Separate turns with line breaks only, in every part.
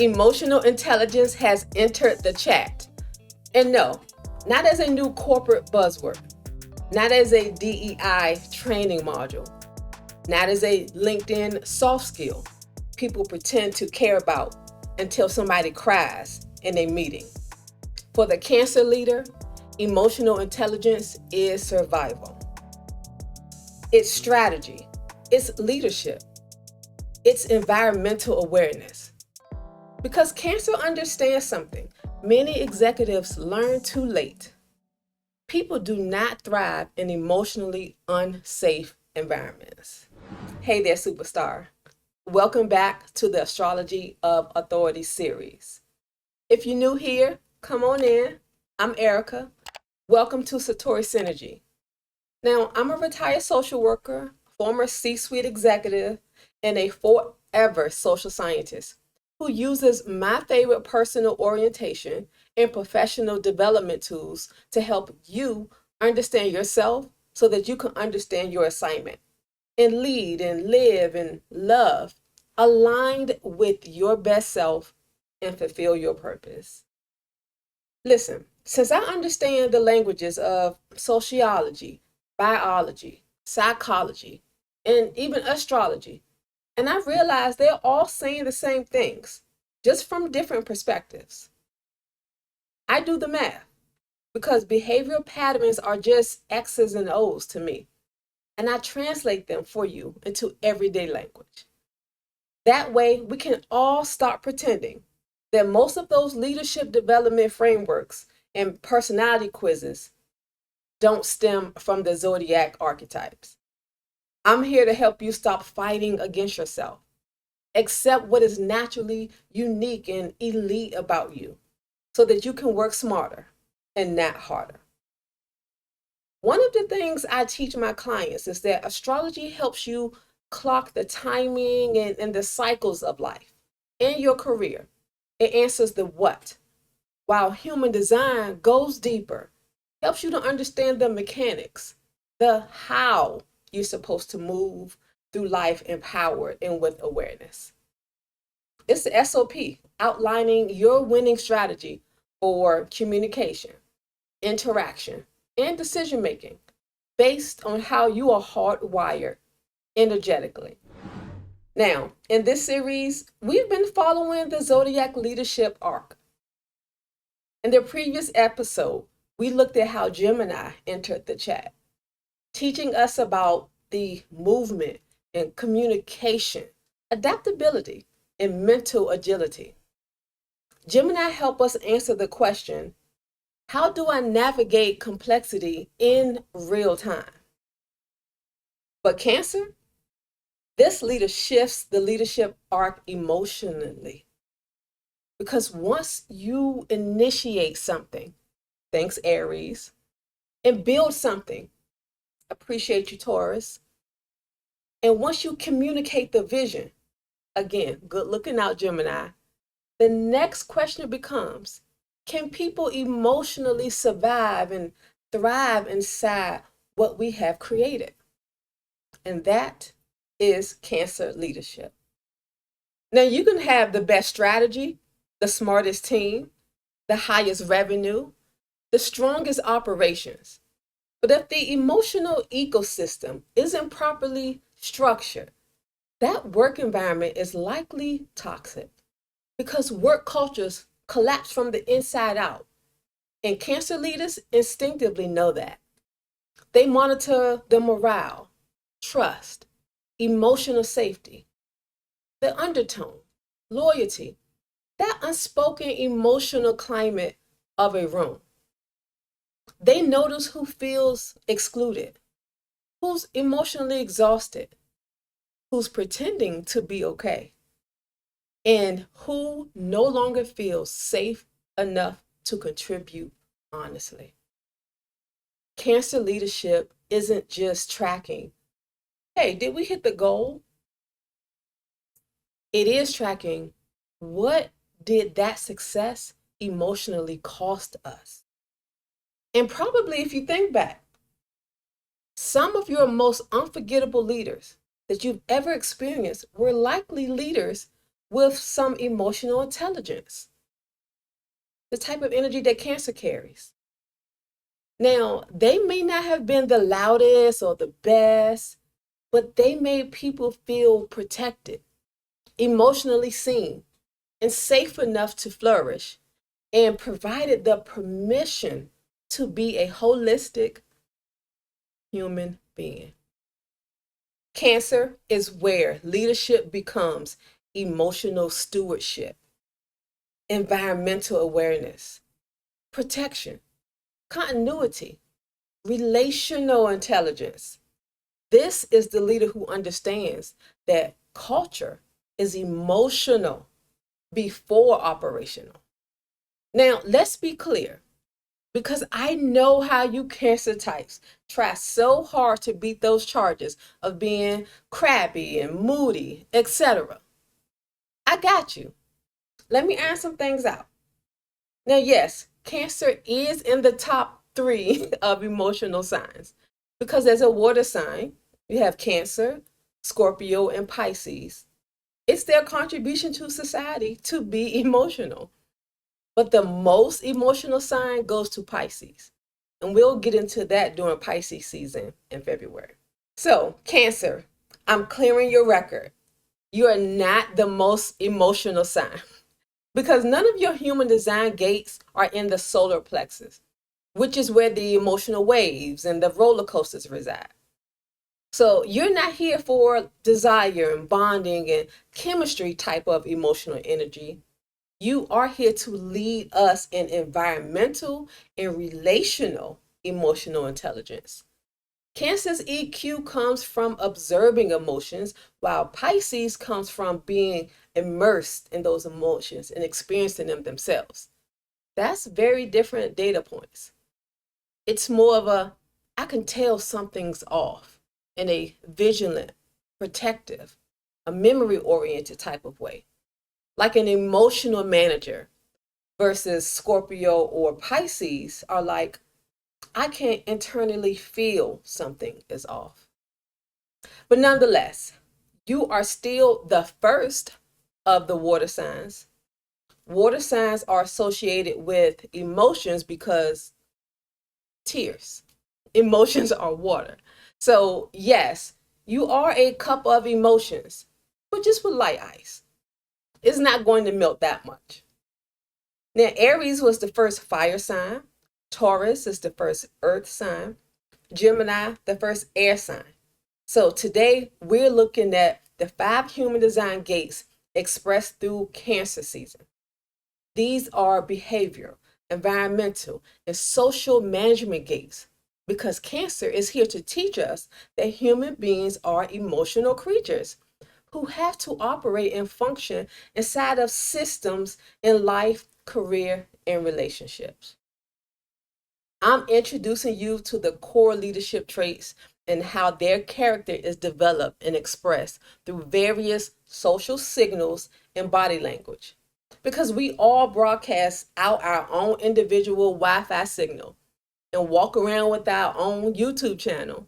Emotional intelligence has entered the chat. And no, not as a new corporate buzzword, not as a DEI training module, not as a LinkedIn soft skill people pretend to care about until somebody cries in a meeting. For the Cancer leader, emotional intelligence is survival. It's strategy, it's leadership, it's environmental awareness. Because Cancer understands something many executives learn too late. People do not thrive in emotionally unsafe environments. Hey there, superstar. Welcome back to the Astrology of Authority series. If you're new here, come on in. I'm Erica. Welcome to Satori Synergy. Now, I'm a retired social worker, former C-suite executive, and a forever social scientist who uses my favorite personal orientation and professional development tools to help you understand yourself so that you can understand your assignment and lead and live and love aligned with your best self and fulfill your purpose. Listen, since I understand the languages of sociology, biology, psychology, and even astrology, and I've realized they're all saying the same things, just from different perspectives. I do the math because behavioral patterns are just X's and O's to me, and I translate them for you into everyday language. That way, we can all stop pretending that most of those leadership development frameworks and personality quizzes don't stem from the zodiac archetypes. I'm here to help you stop fighting against yourself. Accept what is naturally unique and elite about you so that you can work smarter and not harder. One of the things I teach my clients is that astrology helps you clock the timing and the cycles of life and your career. It answers the what, while human design goes deeper, helps you to understand the mechanics, the how you're supposed to move through life empowered and with awareness. It's the SOP outlining your winning strategy for communication, interaction, and decision making based on how you are hardwired energetically. Now, in this series, we've been following the zodiac leadership arc. In the previous episode, we looked at how Gemini entered the chat, teaching us about the movement and communication, adaptability, and mental agility. Gemini helped us answer the question, how do I navigate complexity in real time? But Cancer, this leader shifts the leadership arc emotionally. Because once you initiate something, thanks Aries, and build something, appreciate you Taurus, and once you communicate the vision, again, good looking out Gemini, the next question becomes, can people emotionally survive and thrive inside what we have created? And that is Cancer leadership. Now you can have the best strategy, the smartest team, the highest revenue, the strongest operations. But if the emotional ecosystem isn't properly structured, that work environment is likely toxic because work cultures collapse from the inside out. And Cancer leaders instinctively know that. They monitor the morale, trust, emotional safety, the undertone, loyalty, that unspoken emotional climate of a room. They notice who feels excluded, who's emotionally exhausted, who's pretending to be okay, and who no longer feels safe enough to contribute honestly. Cancer leadership isn't just tracking, hey, did we hit the goal? It is tracking, what did that success emotionally cost us? And probably if you think back, some of your most unforgettable leaders that you've ever experienced were likely leaders with some emotional intelligence, the type of energy that Cancer carries. Now, they may not have been the loudest or the best, but they made people feel protected, emotionally seen, and safe enough to flourish, and provided the permission to be a holistic human being. Cancer is where leadership becomes emotional stewardship, environmental awareness, protection, continuity, relational intelligence. This is the leader who understands that culture is emotional before operational. Now, let's be clear, because I know how you Cancer types try so hard to beat those charges of being crabby and moody, etc. I got you. Let me iron some things out. Now, yes, Cancer is in the top 3 of emotional signs, because as a water sign, you have Cancer, Scorpio, and Pisces. It's their contribution to society to be emotional. But the most emotional sign goes to Pisces. And we'll get into that during Pisces season in February. So, Cancer, I'm clearing your record. You are not the most emotional sign, because none of your human design gates are in the solar plexus, which is where the emotional waves and the roller coasters reside. So you're not here for desire and bonding and chemistry type of emotional energy. You are here to lead us in environmental and relational emotional intelligence. Cancer's EQ comes from observing emotions, while Pisces comes from being immersed in those emotions and experiencing them themselves. That's very different data points. It's more of a, I can tell something's off in a vigilant, protective, a memory-oriented type of way, like an emotional manager, versus Scorpio or Pisces are like, I can internally feel something is off. But nonetheless, you are still the first of the water signs. Water signs are associated with emotions because tears. Emotions are water. So, yes, you are a cup of emotions, but just with light ice. It's not going to melt that much. Now, Aries was the first fire sign. Taurus is the first earth sign. Gemini, the first air sign. So today we're looking at the 5 human design gates expressed through Cancer season. These are behavioral, environmental, and social management gates, because Cancer is here to teach us that human beings are emotional creatures who have to operate and function inside of systems in life, career, and relationships. I'm introducing you to the core leadership traits and how their character is developed and expressed through various social signals and body language. Because we all broadcast out our own individual Wi-Fi signal and walk around with our own YouTube channel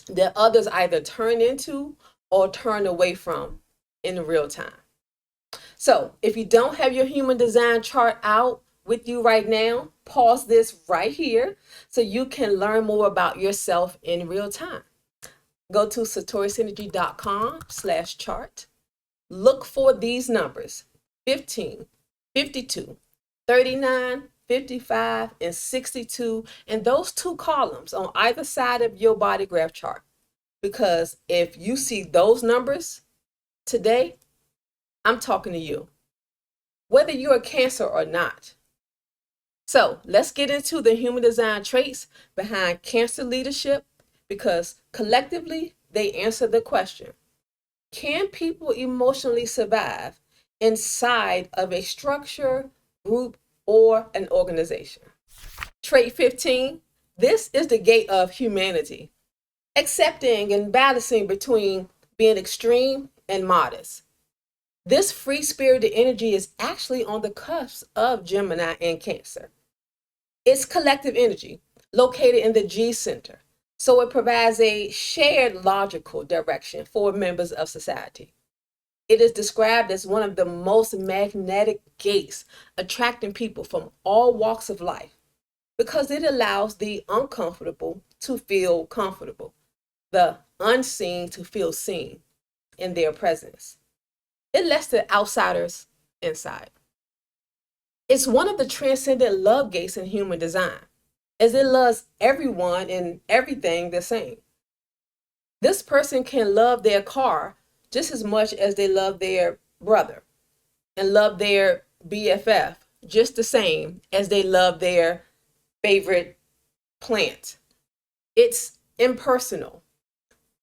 that others either turn into or turn away from in real time. So if you don't have your human design chart out with you right now, pause this right here so you can learn more about yourself in real time. Go to satorisynergy.com/chart. Look for these numbers: 15, 52, 39, 55, and 62, and those 2 columns on either side of your body graph chart. Because if you see those numbers today, I'm talking to you, whether you're a Cancer or not. So let's get into the human design traits behind Cancer leadership, because collectively they answer the question, can people emotionally survive inside of a structure, group, or an organization? Trait 15, this is the gate of humanity, accepting and balancing between being extreme and modest. This free-spirited energy is actually on the cusp of Gemini and Cancer. It's collective energy located in the G center, so it provides a shared logical direction for members of society. It is described as one of the most magnetic gates, attracting people from all walks of life because it allows the uncomfortable to feel comfortable, the unseen to feel seen in their presence. It lets the outsiders inside. It's one of the transcendent love gates in human design, as it loves everyone and everything the same. This person can love their car just as much as they love their brother, and love their BFF just the same as they love their favorite plant. It's impersonal,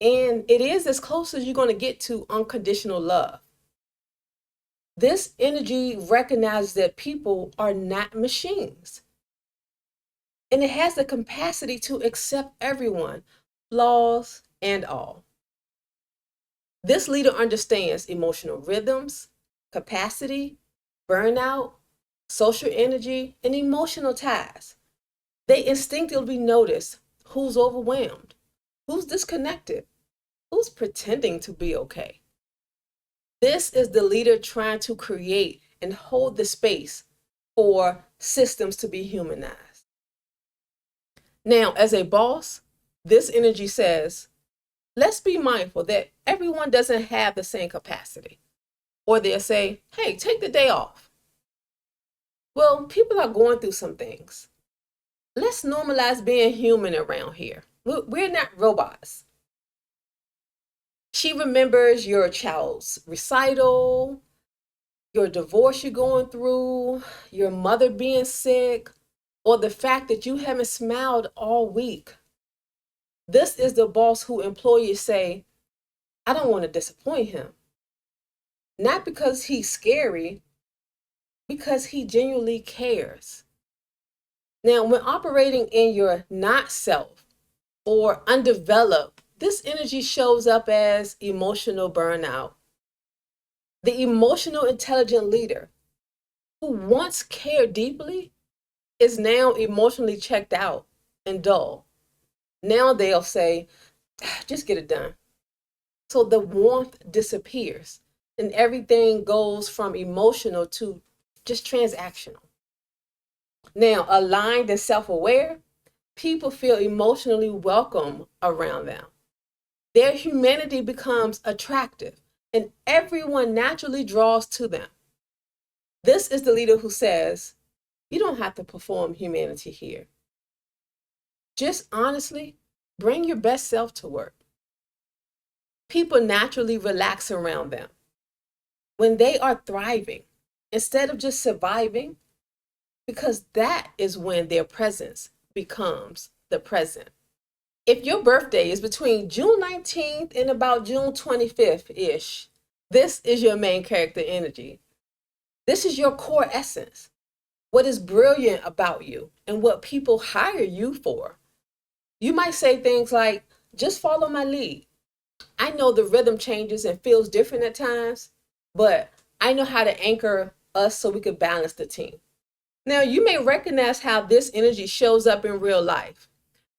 and it is as close as you're going to get to unconditional love. This energy recognizes that people are not machines, and it has the capacity to accept everyone, flaws and all. This leader understands emotional rhythms, capacity, burnout, social energy, and emotional ties. They instinctively notice who's overwhelmed, who's disconnected, who's pretending to be okay. This is the leader trying to create and hold the space for systems to be humanized. Now, as a boss, this energy says, let's be mindful that everyone doesn't have the same capacity. Or they'll say, hey, take the day off. Well, people are going through some things. Let's normalize being human around here. We're not robots. She remembers your child's recital, your divorce you're going through, your mother being sick, or the fact that you haven't smiled all week. This is the boss who employees say, I don't want to disappoint him. Not because he's scary, because he genuinely cares. Now, when operating in your not self or undeveloped, this energy shows up as emotional burnout. The emotional intelligent leader who once cared deeply is now emotionally checked out and dull. Now they'll say, just get it done. So the warmth disappears and everything goes from emotional to just transactional. Now, aligned and self-aware, people feel emotionally welcome around them. Their humanity becomes attractive and everyone naturally draws to them. This is the leader who says, you don't have to perform humanity here. Just honestly, bring your best self to work. People naturally relax around them when they are thriving instead of just surviving, because that is when their presence becomes the present. If your birthday is between June 19th and about June 25th-ish, this is your main character energy. This is your core essence, what is brilliant about you and what people hire you for. You might say things like, just follow my lead. I know the rhythm changes and feels different at times, but I know how to anchor us so we could balance the team. Now, you may recognize how this energy shows up in real life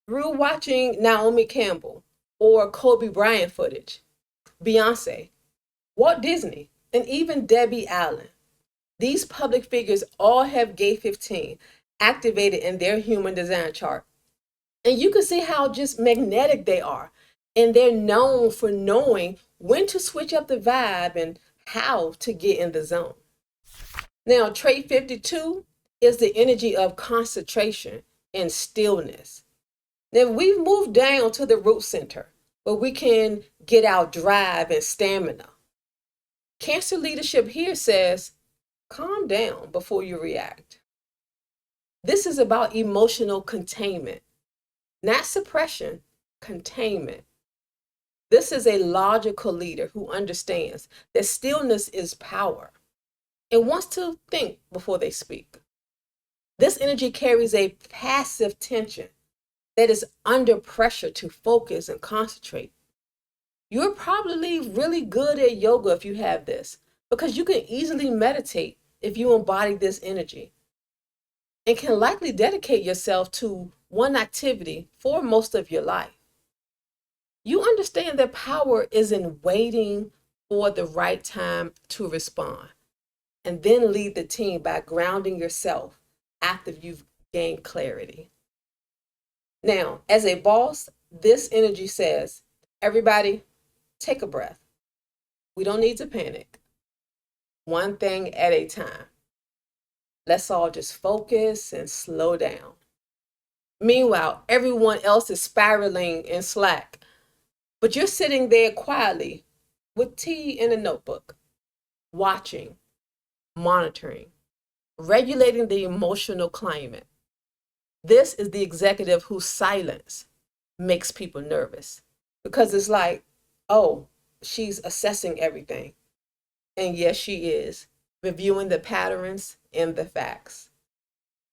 through watching Naomi Campbell or Kobe Bryant footage, Beyonce, Walt Disney, and even Debbie Allen. These public figures all have Gate 15 activated in their human design chart. And you can see how just magnetic they are. And they're known for knowing when to switch up the vibe and how to get in the zone. Now, trait 52 is the energy of concentration and stillness. Now, we've moved down to the root center where we can get our drive and stamina. Cancer leadership here says, calm down before you react. This is about emotional containment, not suppression, containment. This is a logical leader who understands that stillness is power and wants to think before they speak. This energy carries a passive tension that is under pressure to focus and concentrate. You're probably really good at yoga if you have this, because you can easily meditate if you embody this energy, and can likely dedicate yourself to one activity for most of your life. You understand that power is in waiting for the right time to respond. And then lead the team by grounding yourself after you've gained clarity. Now, as a boss, this energy says, everybody, take a breath. We don't need to panic. One thing at a time. Let's all just focus and slow down. Meanwhile, everyone else is spiraling in slack, but you're sitting there quietly with tea and a notebook, watching, monitoring, regulating the emotional climate. This is the executive whose silence makes people nervous because it's like, oh, she's assessing everything. And yes, she is, reviewing the patterns and the facts.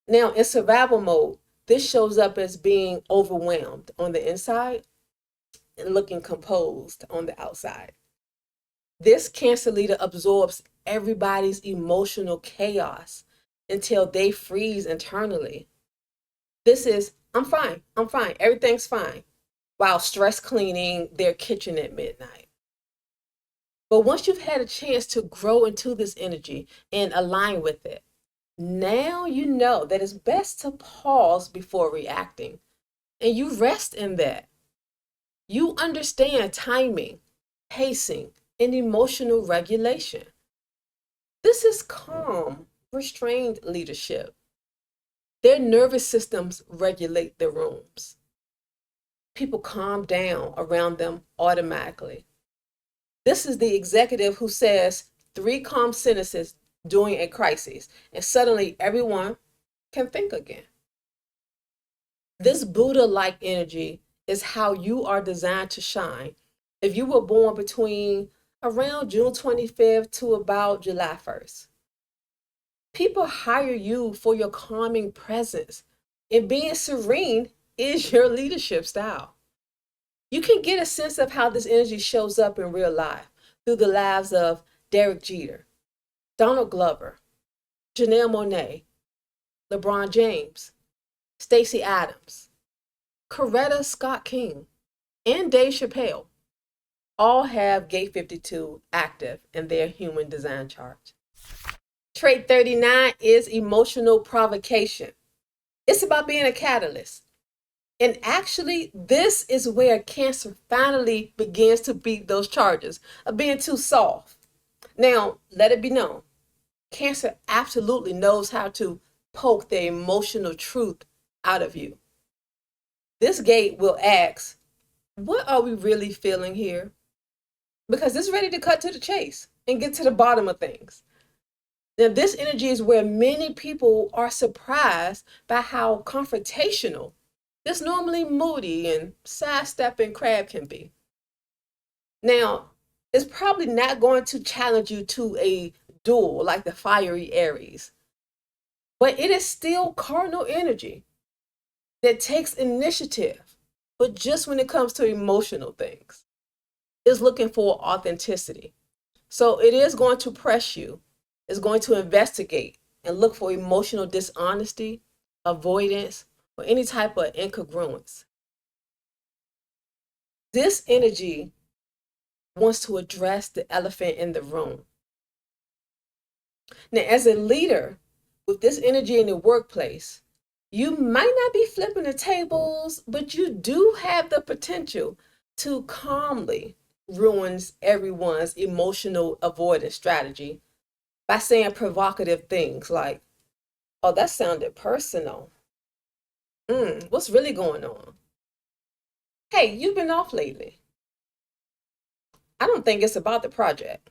Now, in survival mode, this shows up as being overwhelmed on the inside and looking composed on the outside. This Cancer leader absorbs everybody's emotional chaos until they freeze internally. This is, I'm fine, everything's fine, while stress cleaning their kitchen at midnight. But once you've had a chance to grow into this energy and align with it, now you know that it's best to pause before reacting. And you rest in that. You understand timing, pacing, and emotional regulation. This is calm, restrained leadership. Their nervous systems regulate the rooms. People calm down around them automatically. This is the executive who says 3 calm sentences during a crisis, and suddenly everyone can think again. This Buddha-like energy is how you are designed to shine if you were born between around June 25th to about July 1st. People hire you for your calming presence, and being serene is your leadership style. You can get a sense of how this energy shows up in real life through the lives of Derek Jeter, Donald Glover, Janelle Monáe, LeBron James, Stacey Adams, Coretta Scott King, and Dave Chappelle. All have Gate 52 active in their human design chart. Trait 39 is emotional provocation. It's about being a catalyst. And actually, this is where Cancer finally begins to beat those charges of being too soft. Now, let it be known, Cancer absolutely knows how to poke the emotional truth out of you. This gate will ask, what are we really feeling here? Because it's ready to cut to the chase and get to the bottom of things. Now, this energy is where many people are surprised by how confrontational this normally moody and sidestepping crab can be. Now, it's probably not going to challenge you to a duel like the fiery Aries, but it is still cardinal energy that takes initiative, but just when it comes to emotional things, is looking for authenticity. So it is going to press you, it's going to investigate and look for emotional dishonesty, avoidance, or any type of incongruence. This energy wants to address the elephant in the room. Now, as a leader with this energy in the workplace, you might not be flipping the tables, but you do have the potential to calmly ruin everyone's emotional avoidance strategy by saying provocative things like, oh, that sounded personal. What's really going on? Hey, you've been off lately. I don't think it's about the project.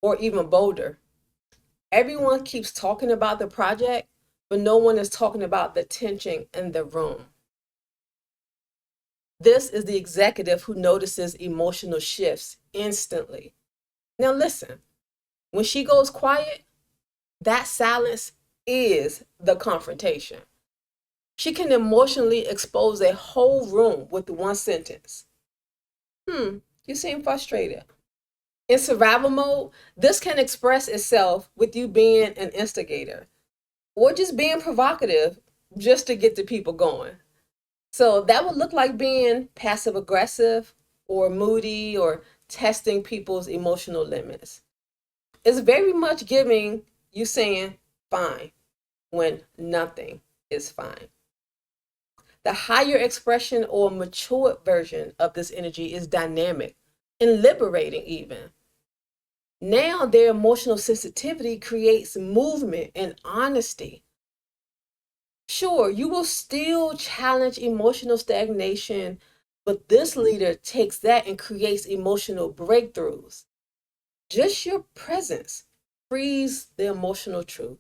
Or even bolder, everyone keeps talking about the project, but no one is talking about the tension in the room. This is the executive who notices emotional shifts instantly. Now listen, when she goes quiet, that silence is the confrontation. She can emotionally expose a whole room with one sentence. You seem frustrated. In survival mode, this can express itself with you being an instigator or just being provocative just to get the people going. So that would look like being passive aggressive or moody or testing people's emotional limits. It's very much giving you saying fine when nothing is fine. The higher expression or matured version of this energy is dynamic and liberating even. Now their emotional sensitivity creates movement and honesty. Sure, you will still challenge emotional stagnation, but this leader takes that and creates emotional breakthroughs. Just your presence frees the emotional truth.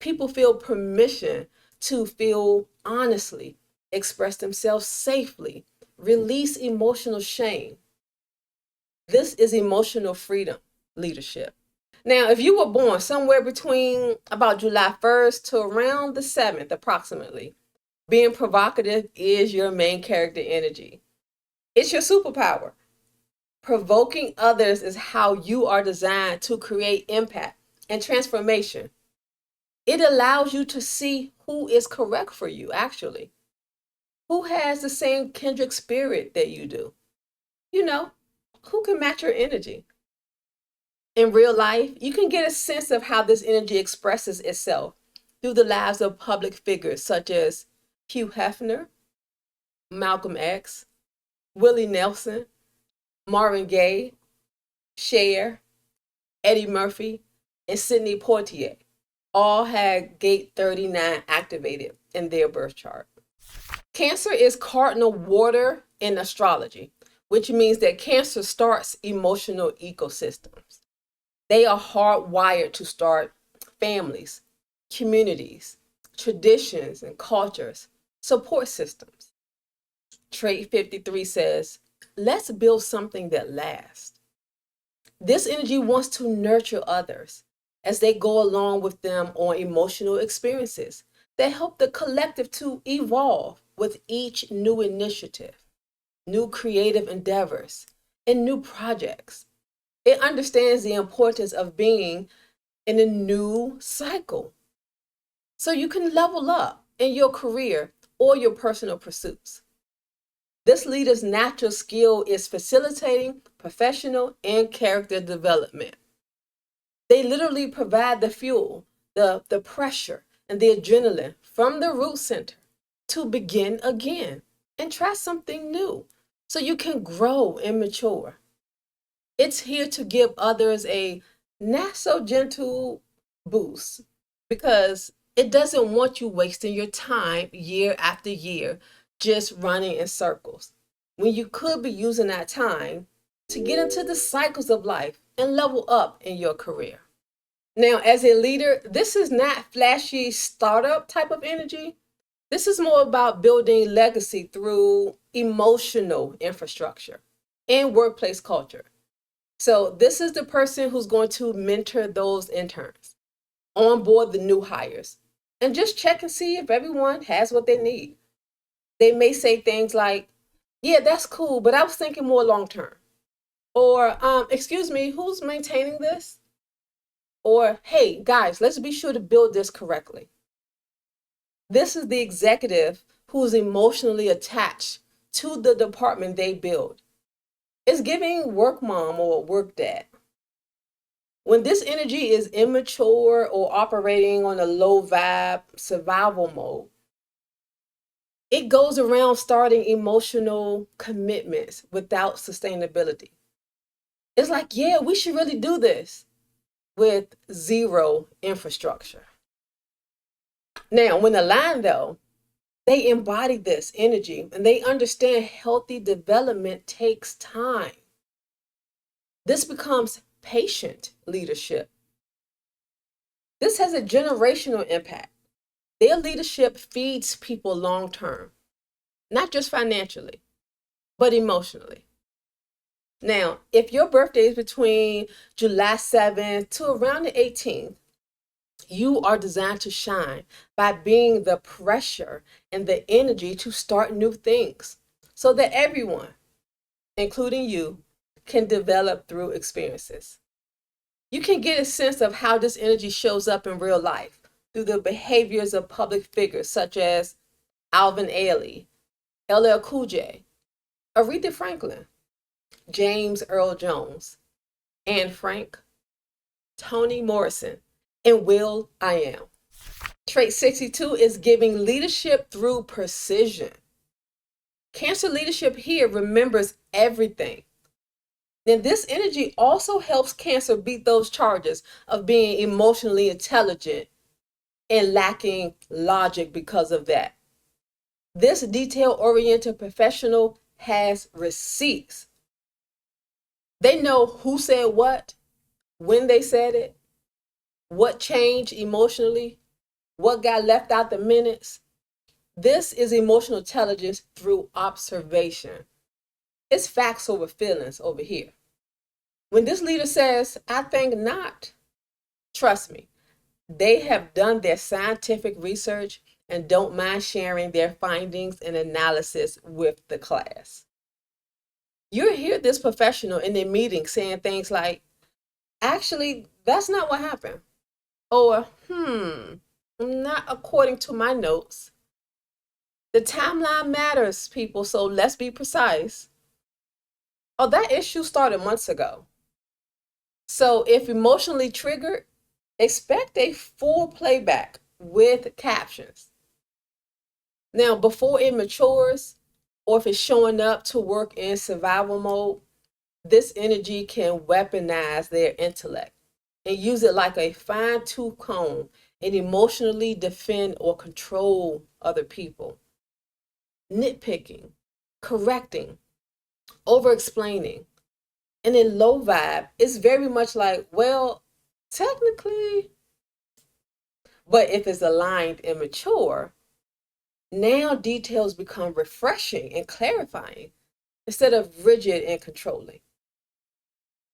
People feel permission to feel honestly, express themselves safely, release emotional shame. This is emotional freedom leadership. Now, if you were born somewhere between about July 1st to around the 7th, approximately, being provocative is your main character energy. It's your superpower. Provoking others is how you are designed to create impact and transformation. It allows you to see who is correct for you, actually. Who has the same kindred spirit that you do? You know, who can match your energy? In real life, you can get a sense of how this energy expresses itself through the lives of public figures such as Hugh Hefner, Malcolm X, Willie Nelson, Marvin Gaye, Cher, Eddie Murphy, and Sidney Poitier. All had gate 39 activated in their birth chart. Cancer is cardinal water in astrology, which means that Cancer starts emotional ecosystems. They are hardwired to start families, communities, traditions, and cultures, support systems. Trait 53 says, let's build something that lasts. This energy wants to nurture others as they go along with them on emotional experiences that help the collective to evolve with each new initiative, new creative endeavors, and new projects. It understands the importance of being in a new cycle so you can level up in your career or your personal pursuits. This leader's natural skill is facilitating professional and character development. They literally provide the fuel, the pressure, and the adrenaline from the root center to begin again and try something new so you can grow and mature. It's here to give others a not so gentle boost because it doesn't want you wasting your time year after year just running in circles when you could be using that time to get into the cycles of life and level up in your career. Now, as a leader, this is not flashy startup type of energy. This is more about building legacy through emotional infrastructure and workplace culture. So this is the person who's going to mentor those interns, onboard the new hires, and just check and see if everyone has what they need. They may say things like, yeah, that's cool, but I was thinking more long term. Or, excuse me, who's maintaining this? Or, hey, guys, let's be sure to build this correctly. This is the executive who is emotionally attached to the department they build. It's giving work mom or work dad. When this energy is immature or operating on a low vibe survival mode, it goes around starting emotional commitments without sustainability. It's like, yeah, we should really do this with zero infrastructure. Now, when aligned though, they embody this energy and they understand healthy development takes time. This becomes patient leadership. This has a generational impact. Their leadership feeds people long term, not just financially, but emotionally. Now, if your birthday is between July 7th to around the 18th, you are designed to shine by being the pressure and the energy to start new things so that everyone, including you, can develop through experiences. You can get a sense of how this energy shows up in real life through the behaviors of public figures such as Alvin Ailey, LL Cool J, Aretha Franklin, James Earl Jones, Anne Frank, Toni Morrison, and Will I Am. Trait 62 is giving leadership through precision. Cancer leadership here remembers everything. Then this energy also helps Cancer beat those charges of being emotionally intelligent and lacking logic because of that. This detail-oriented professional has receipts. They know who said what, when they said it, what changed emotionally, what got left out the minutes. This is emotional intelligence through observation. It's facts over feelings over here. When this leader says, I think not, trust me, they have done their scientific research and don't mind sharing their findings and analysis with the class. You hear this professional in their meeting saying things like, actually, that's not what happened. Or, not according to my notes. The timeline matters, people, so let's be precise. Oh, that issue started months ago. So if emotionally triggered, expect a full playback with captions. Now, before it matures, or if it's showing up to work in survival mode, this energy can weaponize their intellect and use it like a fine-tooth comb and emotionally defend or control other people. Nitpicking, correcting, over-explaining, and in low vibe, it's very much like, well, technically, but if it's aligned and mature, now details become refreshing and clarifying instead of rigid and controlling.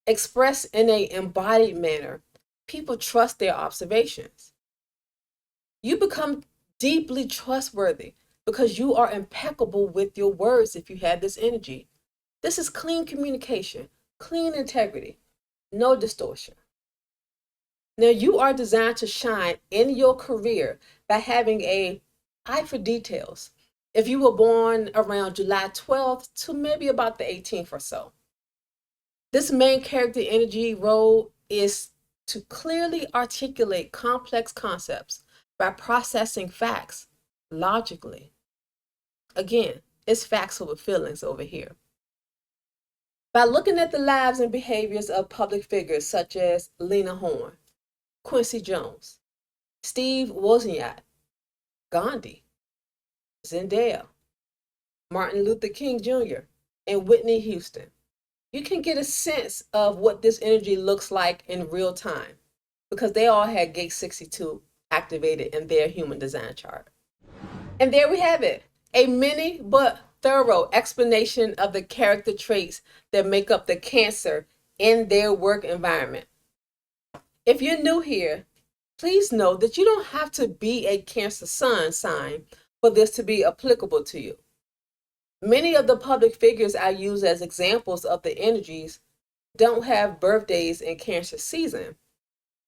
Expressed in an embodied manner, people trust their observations. You become deeply trustworthy because you are impeccable with your words if you have this energy. This is clean communication, clean integrity, no distortion. Now you are designed to shine in your career by having an eye for details. If you were born around July 12th to maybe about the 18th or so. This main character energy role is to clearly articulate complex concepts by processing facts logically. Again, it's facts over feelings over here. By looking at the lives and behaviors of public figures such as Lena Horne, Quincy Jones, Steve Wozniak, Gandhi, Zendaya, Martin Luther King Jr., and Whitney Houston, you can get a sense of what this energy looks like in real time because they all had gate 62 activated in their human design chart. And there we have it, a mini but thorough explanation of the character traits that make up the Cancer in their work environment. If you're new here, please know that you don't have to be a Cancer sun sign for this to be applicable to you. Many of the public figures I use as examples of the energies don't have birthdays in Cancer season,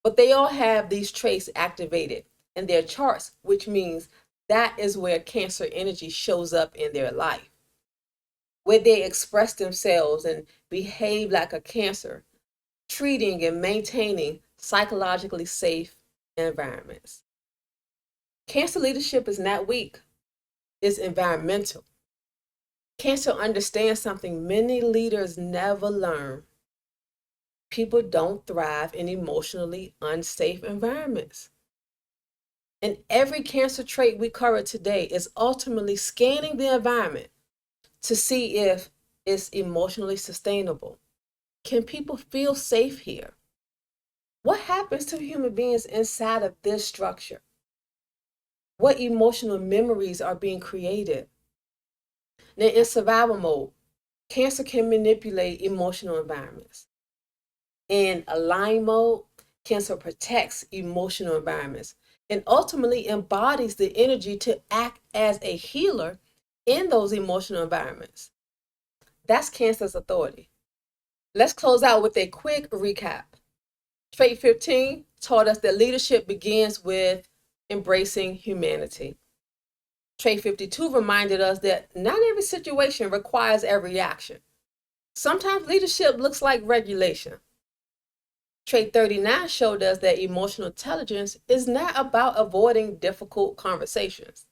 but they all have these traits activated in their charts, which means that is where Cancer energy shows up in their life, where they express themselves and behave like a Cancer, treating and maintaining psychologically safe environments. Cancer leadership is not weak, it's environmental. Cancer understands something many leaders never learn. People don't thrive in emotionally unsafe environments. And every Cancer trait we cover today is ultimately scanning the environment to see if it's emotionally sustainable. Can people feel safe here? What happens to human beings inside of this structure? What emotional memories are being created? Now, in survival mode, Cancer can manipulate emotional environments. In align mode, Cancer protects emotional environments and ultimately embodies the energy to act as a healer in those emotional environments. That's Cancer's authority. Let's close out with a quick recap. Trait 15 taught us that leadership begins with embracing humanity. Trait 52 reminded us that not every situation requires every reaction. Sometimes leadership looks like regulation. Trait 39 showed us that emotional intelligence is not about avoiding difficult conversations.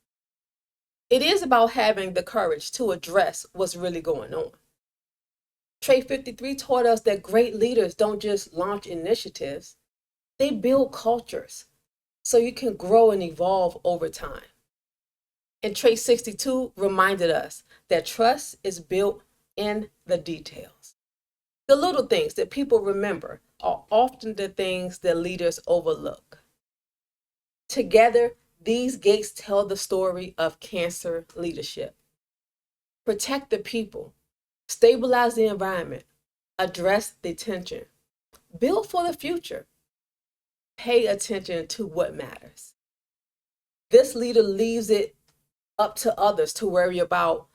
It is about having the courage to address what's really going on. Trait 53 taught us that great leaders don't just launch initiatives, they build cultures so you can grow and evolve over time. And trait 62 reminded us that trust is built in the details. The little things that people remember are often the things that leaders overlook. Together, these gates tell the story of Cancer leadership. Protect the people, stabilize the environment, address the tension, build for the future, pay attention to what matters. This leader leaves it up to others to worry about,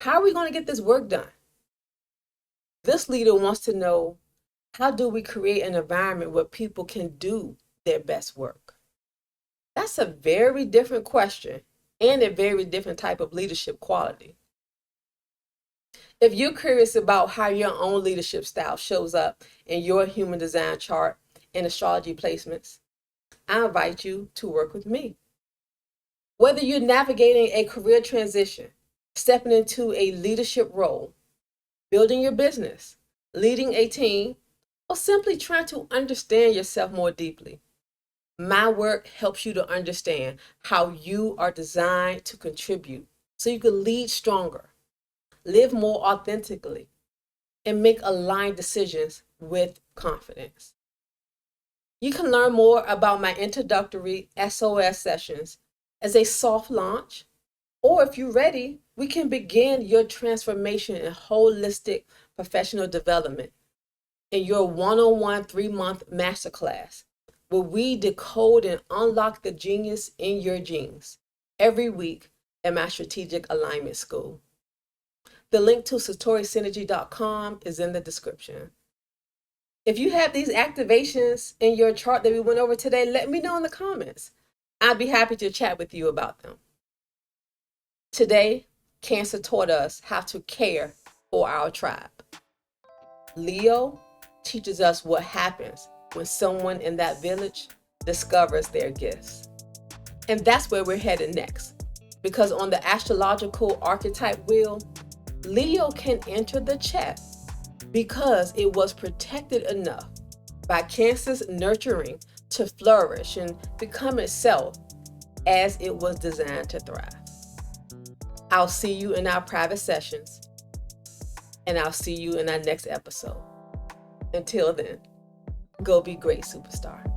how are we going to get this work done? This leader wants to know, how do we create an environment where people can do their best work? That's a very different question and a very different type of leadership quality. If you're curious about how your own leadership style shows up in your human design chart and astrology placements, I invite you to work with me. Whether you're navigating a career transition, stepping into a leadership role, building your business, leading a team, or simply trying to understand yourself more deeply, my work helps you to understand how you are designed to contribute so you can lead stronger, live more authentically, and make aligned decisions with confidence. You can learn more about my introductory SOS sessions as a soft launch, or if you're ready, we can begin your transformation in holistic professional development in your one-on-one 3-month masterclass, where we decode and unlock the genius in your genes every week at my Strategic Alignment School. The link to satorisynergy.com is in the description. If you have these activations in your chart that we went over today, let me know in the comments. I'd be happy to chat with you about them. Today, Cancer taught us how to care for our tribe. Leo teaches us what happens when someone in that village discovers their gifts. And that's where we're headed next. Because on the astrological archetype wheel, Leo can enter the chat because it was protected enough by Cancer's nurturing to flourish and become itself as it was designed to thrive. I'll see you in our private sessions, and I'll see you in our next episode. Until then, go be great, superstar.